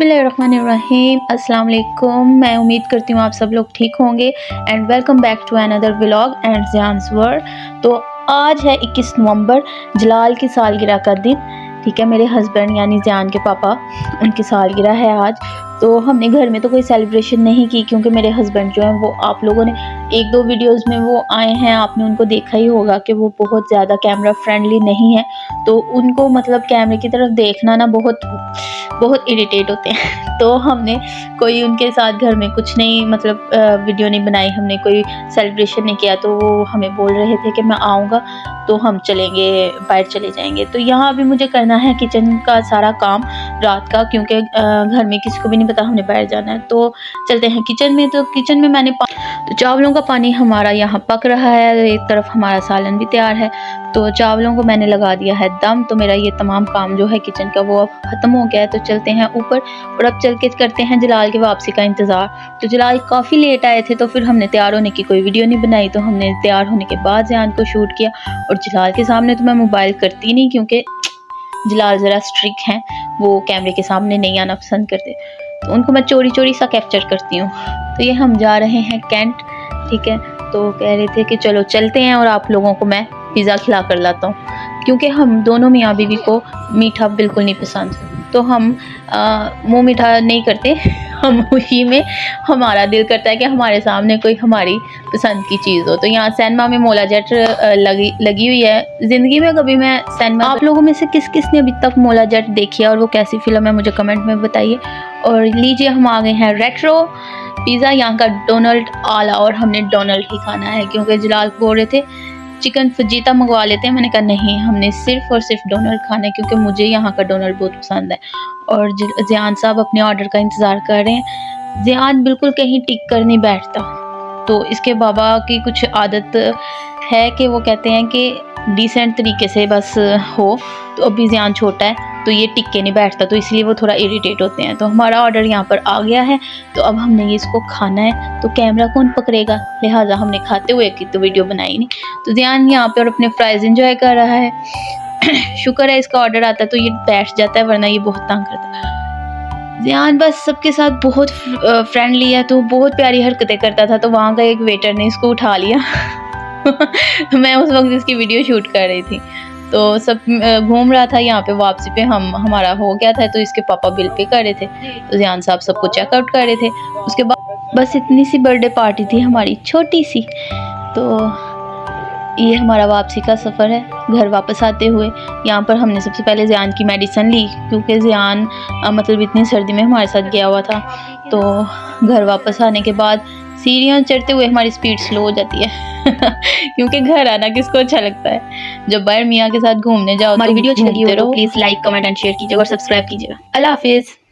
बिस्मिल्लाहिर्रहमानिर्रहीम। अस्सलाम वालेकुम। मैं उम्मीद करती हूँ आप सब लोग ठीक होंगे and welcome back to another vlog and ज़ियान्स वर्ल्ड। तो आज है 21 नवंबर, जलाल की सालगिरह का दिन। ठीक है, मेरे हस्बैंड यानी ज़ियान के पापा, उनकी सालगिरह है आज। तो हमने घर में तो कोई सेलिब्रेशन नहीं की क्योंकि मेरे हस्बैंड जो हैं वो, आप लोगों ने एक दो वीडियोस में वो आए हैं, आपने उनको देखा ही होगा कि वो बहुत ज़्यादा कैमरा फ्रेंडली नहीं है। तो उनको मतलब कैमरे की तरफ देखना ना बहुत इरिटेट होते हैं। तो हमने कोई उनके साथ घर में कुछ नहीं मतलब वीडियो नहीं बनाई, हमने कोई सेलिब्रेशन नहीं किया। तो वो हमें बोल रहे थे कि मैं आऊँगा तो हम चलेंगे, बाहर चले जाएंगे। तो यहाँ भी मुझे करना है किचन का सारा काम रात का, क्योंकि घर में किसी को भी नहीं पता हमने बाहर जाना है। तो चलते हैं किचन में। तो किचन में मैंने तो चावलों का पानी हमारा यहाँ पक रहा है, एक तरफ हमारा सालन भी तैयार है। तो चावलों को मैंने लगा दिया है दम। तो मेरा ये तमाम काम जो है किचन का वो अब ख़त्म हो गया है। तो चलते हैं ऊपर और अब चल के करते हैं जलाल के वापसी का इंतज़ार। तो जलाल काफ़ी लेट आए थे तो फिर हमने तैयार होने की कोई वीडियो नहीं बनाई। तो हमने तैयार होने के बाद ज़ियान को शूट किया। और जलाल के सामने तो मैं मोबाइल करती नहीं क्योंकि जलाल ज़रा स्ट्रिक्ट हैं, वो कैमरे के सामने नहीं आना पसंद करते। तो उनको मैं चोरी चोरी सा कैप्चर करती हूँ। तो ये हम जा रहे हैं कैंट। ठीक है, तो कह रहे थे कि चलो चलते हैं और आप लोगों को मैं पिज़्ज़ा खिला कर लाता हूँ, क्योंकि हम दोनों मियाँ बीवी को मीठा बिल्कुल नहीं पसंद। तो हम मुँह मीठा नहीं करते, हम खुशी में हमारा दिल करता है कि हमारे सामने कोई हमारी पसंद की चीज़ हो। तो यहाँ सिनेमा में मौला जट लगी हुई है। ज़िंदगी में कभी मैं सिनेमा, आप लोगों में से किस किस ने अभी तक मौला जट देखी है और वो कैसी फ़िल्म है मुझे कमेंट में बताइए। और लीजिए, हम आ गए हैं रेट्रो पिज़्ज़ा, यहाँ का डोनाल्ड आला, और हमने डोनाल्ड ही खाना है क्योंकि जलाल बोल रहे थे चिकन फजीता मंगवा लेते हैं। मैंने कहा नहीं, हमने सिर्फ और सिर्फ डोनाल्ड खाना है क्योंकि मुझे यहाँ का डोनाल्ड बहुत पसंद है। और ज़ियान साहब अपने ऑर्डर का इंतज़ार कर रहे हैं। ज़ियान बिल्कुल कहीं टिक कर नहीं बैठता। तो इसके बाबा की कुछ आदत है कि वो कहते हैं कि डिसेंट तरीके से बस हो। तो अभी ज़ियान छोटा है तो ये टिक के नहीं बैठता, तो इसलिए वो थोड़ा इरिटेट होते हैं। तो हमारा ऑर्डर यहाँ पर आ गया है, तो अब हमने ये इसको खाना है। तो कैमरा कौन पकड़ेगा, लिहाजा हमने खाते हुए की तो वीडियो बनाई नहीं। तो ज़ियान यहाँ पर अपने फ्राइज़ एंजॉय कर रहा है। शुक्र है इसका ऑर्डर आता है तो ये बैठ जाता है, वरना ये बहुत तंग करता है। ज़ियान बस सबके साथ बहुत फ्रेंडली है, तो बहुत प्यारी हरकतें करता था। तो वहाँ का एक वेटर ने इसको उठा लिया। मैं उस वक्त इसकी वीडियो शूट कर रही थी। तो सब घूम रहा था यहाँ पे। वापसी पे हमारा हो गया था, तो इसके पापा बिल पे कर रहे थे। तो ज़ियान साहब सबको चेकआउट कर रहे थे। उसके बाद बस इतनी सी बर्थडे पार्टी थी हमारी, छोटी सी। तो ये हमारा वापसी का सफ़र है घर वापस आते हुए। यहाँ पर हमने सबसे पहले ज़ियान की मेडिसिन ली क्योंकि ज़ियान मतलब इतनी सर्दी में हमारे साथ गया हुआ था। तो घर वापस आने के बाद सीढ़ियाँ चढ़ते हुए हमारी स्पीड स्लो हो जाती है। क्योंकि घर आना किसको अच्छा लगता है। जब बाहर मियाँ के साथ घूमने जाओ, हमारी वीडियो अच्छी लगी हो तो please like comment and share कीजिएगा और सब्सक्राइब कीजिएगा। अल्लाह हाफिज़।